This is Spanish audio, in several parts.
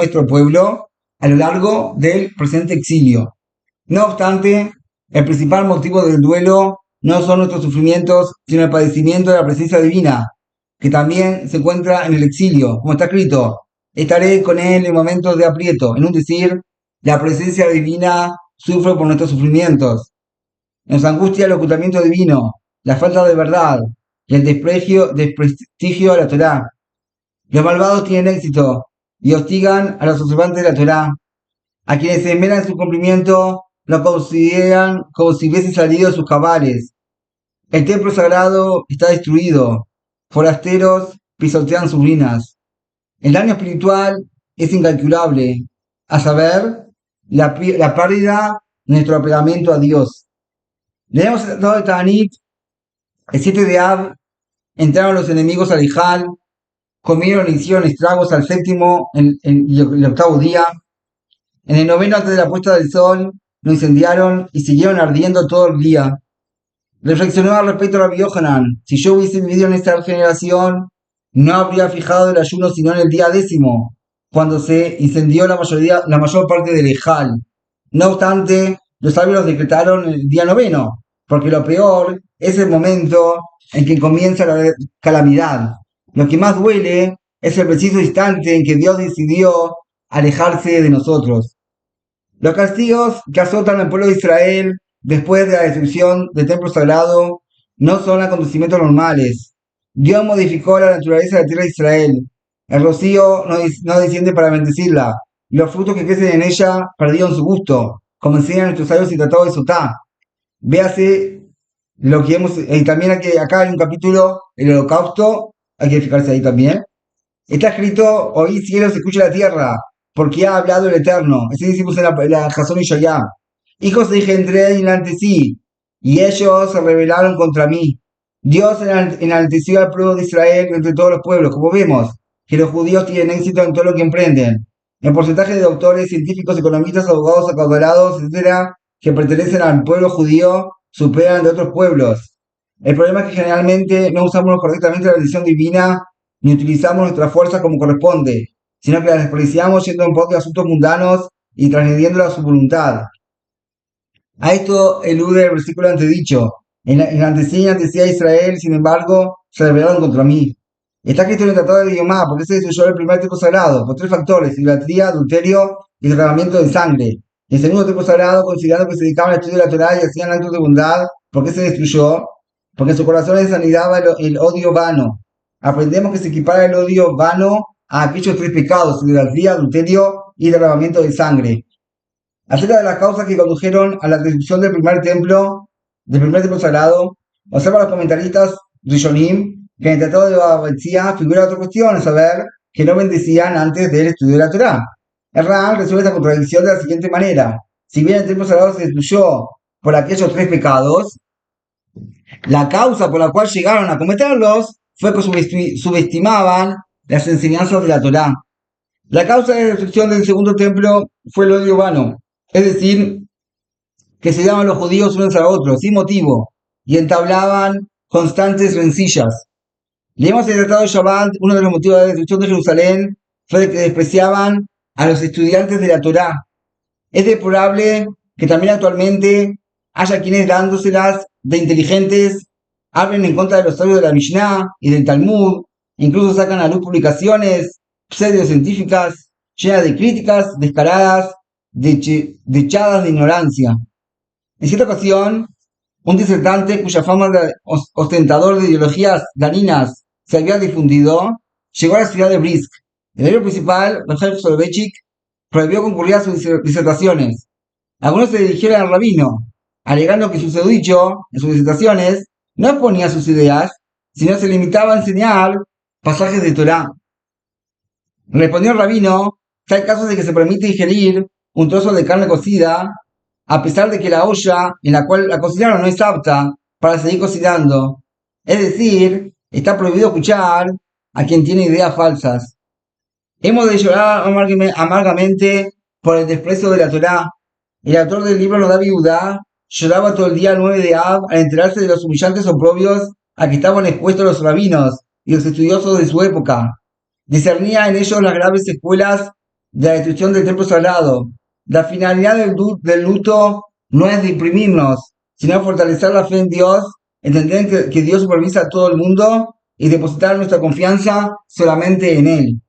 nuestro pueblo a lo largo del presente exilio. No obstante, el principal motivo del duelo no son nuestros sufrimientos, sino el padecimiento de la presencia divina, que también se encuentra en el exilio, como está escrito: estaré con él en momentos de aprieto. En un decir, la presencia divina sufre por nuestros sufrimientos. Nos angustia el ocultamiento divino, la falta de verdad y el desprestigio a la Torá. Los malvados tienen éxito y hostigan a los observantes de la Torá. A quienes se esmeran en su cumplimiento lo consideran como si hubiese salido de sus cabales. El templo sagrado está destruido. Forasteros pisotean sus ruinas. El daño espiritual es incalculable, a saber, la pérdida de nuestro apegamiento a Dios. Leemos el tratado de Ta'anit. El 7 de Av entraron los enemigos al Hijal, comieron y hicieron estragos al séptimo y el octavo día. En el noveno, antes de la puesta del sol, lo incendiaron y siguieron ardiendo todo el día. Reflexionó al respecto Rabbi Yohanan: si yo hubiese vivido en esta generación, no habría fijado el ayuno sino en el día 10, cuando se incendió la mayor parte del Ejal. No obstante, los sabios decretaron el día 9, porque lo peor es el momento en que comienza la calamidad. Lo que más duele es el preciso instante en que Dios decidió alejarse de nosotros. Los castigos que azotan al pueblo de Israel después de la destrucción del templo sagrado no son acontecimientos normales. Dios modificó la naturaleza de la tierra de Israel. El rocío no desciende para bendecirla, y los frutos que crecen en ella perdieron su gusto, como enseñan nuestros sabios y tratados de Sotá. Véase lo que hemos... Y también acá hay un capítulo, el holocausto, hay que fijarse ahí también. Está escrito: oí cielos, escucha la tierra, porque ha hablado el Eterno. Así decimos en la Jasón y Shoyá. Hijos de engendré y enaltecí, y ellos se rebelaron contra mí. Dios enalteció al pueblo de Israel entre todos los pueblos. Como vemos, que los judíos tienen éxito en todo lo que emprenden. El porcentaje de doctores, científicos, economistas, abogados, acaudalados, etcétera, que pertenecen al pueblo judío, superan de otros pueblos. El problema es que generalmente no usamos correctamente la bendición divina, ni utilizamos nuestra fuerza como corresponde, sino que la despreciamos yendo en pos de asuntos mundanos y transgrediéndola a su voluntad. A esto elude el versículo antedicho: enaltecí a Israel, sin embargo, se rebelaron contra mí. Está escrito en el tratado de Yomá: porque se destruyó el primer templo sagrado, por 3 factores: idolatría, adulterio y derramamiento de sangre. El segundo templo sagrado, considerando que se dedicaban al estudio de la Torá y hacían actos de bondad, ¿por qué se destruyó? Porque en su corazón les anidaba el odio vano. Aprendemos que se equipara el odio vano a aquellos 3 pecados: idolatría, adulterio y derramamiento de sangre. Acerca de las causas que condujeron a la destrucción del primer templo sagrado, observa los comentaristas Rishonim que en el tratado de Baba Metzia figura otra cuestión, a saber, que no bendecían antes del estudio de la Torá. El Ran resuelve esta contradicción de la siguiente manera: si bien el templo sagrado se destruyó por aquellos 3 pecados, la causa por la cual llegaron a cometerlos fue que subestimaban las enseñanzas de la Torá. La causa de la destrucción del segundo templo fue el odio vano, es decir, que se daban los judíos unos a otros sin motivo y entablaban constantes rencillas. Leemos el tratado de Shabbat: uno de los motivos de la destrucción de Jerusalén fue que despreciaban a los estudiantes de la Torá. Es deplorable que también actualmente haya quienes, dándoselas de inteligentes, hablen en contra de los sabios de la Mishnah y del Talmud, incluso sacan a luz publicaciones pseudocientíficas llenas de críticas descaradas, dechadas de ignorancia. En cierta ocasión, un disertante cuya fama de ostentador de ideologías dañinas se había difundido, llegó a la ciudad de Brisk. El héroe principal, Rafael Soloveitchik, prohibió concurrir a sus disertaciones. Algunos se dirigieron al rabino, alegando que su erudicho, en sus disertaciones, no exponía sus ideas, sino se limitaba a enseñar pasajes de Torá. Respondió el rabino que hay casos de que se permite ingerir un trozo de carne cocida, a pesar de que la olla en la cual la cocinaron no es apta para seguir cocinando. Es decir, está prohibido escuchar a quien tiene ideas falsas. Hemos de llorar amargamente por el desprecio de la Torá. El autor del libro Nodá Viudá lloraba todo el día el 9 de Av al enterarse de los humillantes oprobios a que estaban expuestos los rabinos y los estudiosos de su época. Discernía en ellos las graves escuelas de la destrucción del templo sagrado. La finalidad del luto no es deprimirnos, sino fortalecer la fe en Dios, entender que Dios supervisa a todo el mundo y depositar nuestra confianza solamente en Él.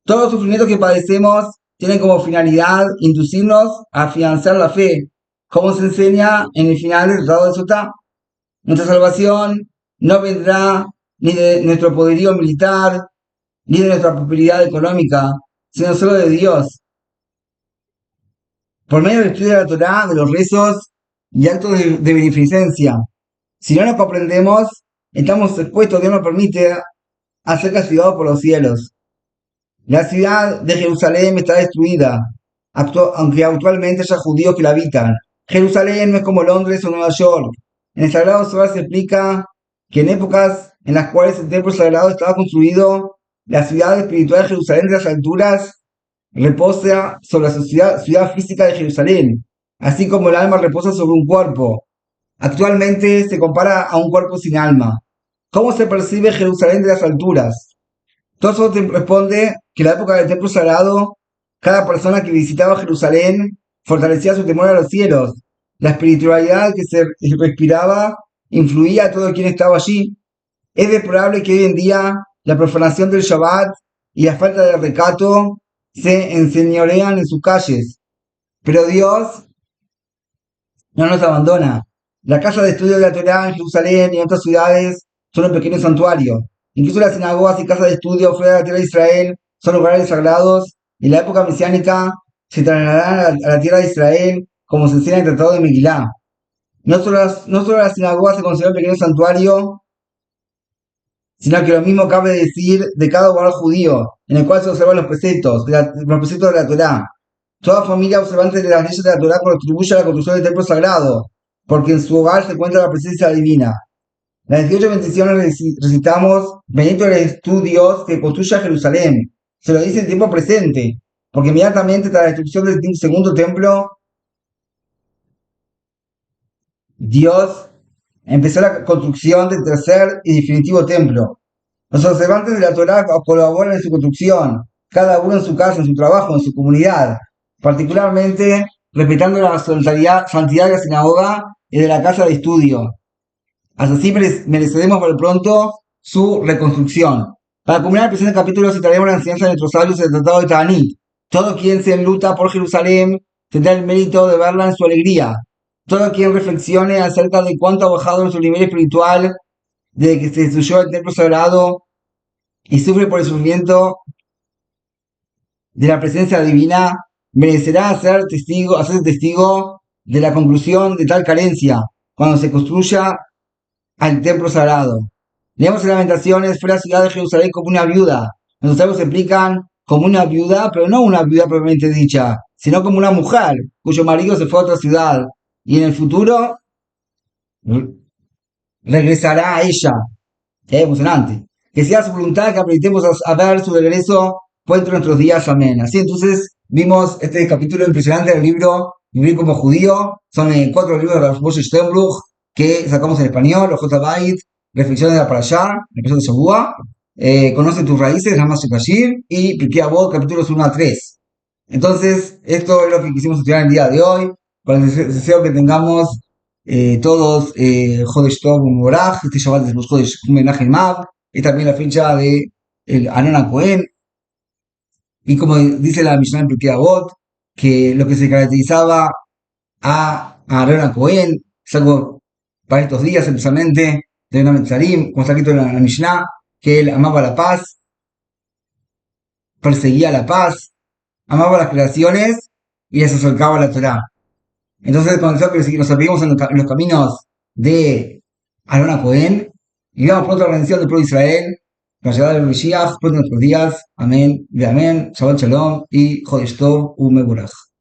Todos los sufrimientos que padecemos tienen como finalidad inducirnos a afianzar la fe, como se enseña en el final del Tratado de Sotá. Nuestra salvación no vendrá ni de nuestro poderío militar, ni de nuestra prosperidad económica, sino solo de Dios. Por medio del estudio de la Torá, de los rezos y actos de beneficencia. Si no nos comprendemos, estamos expuestos, Dios nos permite, a ser castigados por los cielos. La ciudad de Jerusalén está destruida, aunque actualmente haya judíos que la habitan. Jerusalén no es como Londres o Nueva York. En el Sagrado Zohar se explica que en épocas en las cuales el templo sagrado estaba construido, la ciudad espiritual de Jerusalén de las alturas reposa sobre la ciudad física de Jerusalén, así como el alma reposa sobre un cuerpo. Actualmente se compara a un cuerpo sin alma. ¿Cómo se percibe Jerusalén de las alturas? Todo responde que en la época del templo sagrado, cada persona que visitaba Jerusalén fortalecía su temor a los cielos. La espiritualidad que se respiraba influía a todo quien estaba allí. Es deplorable que hoy en día la profanación del Shabbat y la falta de recato se enseñorean en sus calles. Pero Dios no nos abandona. La casa de estudio de la Torá en Jerusalén y en otras ciudades son un pequeño santuario. Incluso las sinagogas y casas de estudio fuera de la tierra de Israel son lugares sagrados y en la época mesiánica se trasladarán a la tierra de Israel, como se enseña en el Tratado de Megilá. No solo las sinagogas se consideran un pequeño santuario, sino que lo mismo cabe decir de cada hogar judío, en el cual se observan los preceptos de la Torá. Toda familia observante de las leyes de la Torá contribuye a la construcción del templo sagrado, porque en su hogar se encuentra la presencia divina. Las 18 bendiciones recitamos, bendito eres tú, Dios, que construya Jerusalén. Se lo dice en tiempo presente, porque inmediatamente tras la destrucción del segundo templo, Dios empezó la construcción del tercer y definitivo templo. Los observantes de la Torá colaboran en su construcción, cada uno en su casa, en su trabajo, en su comunidad, particularmente respetando la santidad de la sinagoga y de la casa de estudio. Así mereceremos por el pronto su reconstrucción. Para culminar el presente capítulo citaremos la enseñanza de nuestros sabios del Tratado de Ta'anit. Todo quien se enluta por Jerusalén tendrá el mérito de verla en su alegría. Todo quien reflexione acerca de cuánto ha bajado nuestro nivel espiritual desde que se destruyó el templo sagrado y sufre por el sufrimiento de la presencia divina, merecerá ser testigo de la conclusión de tal carencia cuando se construya al templo sagrado. Leemos en Lamentaciones, fue la ciudad de Jerusalén como una viuda. Los sabios explican como una viuda, pero no una viuda propiamente dicha, sino como una mujer cuyo marido se fue a otra ciudad y en el futuro regresará a ella. Es emocionante. Que sea su voluntad que aprendemos a ver su regreso por entre nuestros días. Amén. Así entonces vimos este capítulo impresionante del libro Vivir como judío. Son 4 libros de Moshe Sternbruch que sacamos en español, los J-Bait, Reflexiones de la Parashá, Reflexiones de Shabua, Conoce tus raíces, Hamas Shekashir, y Pirkei Avot, capítulos 1 a 3. Entonces, esto es lo que quisimos estudiar el día de hoy. Con el deseo que tengamos todos Jodesh Tov Moraj, este Shabbat de Jodesh Menachem Av, y también la fecha de el Anon Cohen. Y como dice la Mishnah en Pirkei Avot, que lo que se caracterizaba a Anon Cohen es algo para estos días, especialmente de Namet Tzarim, como está escrito en la Mishnah, que él amaba la paz, perseguía la paz, amaba las creaciones y les acercaba a la Torá. Entonces, con eso que nos apoyamos en los caminos de Aarón Cohen y veamos pronto la redención del pueblo de Israel, la llegada del Mesías, pronto en nuestros días. Amén y amén. Shabbat Shalom y Jodesh Tov Umeborach.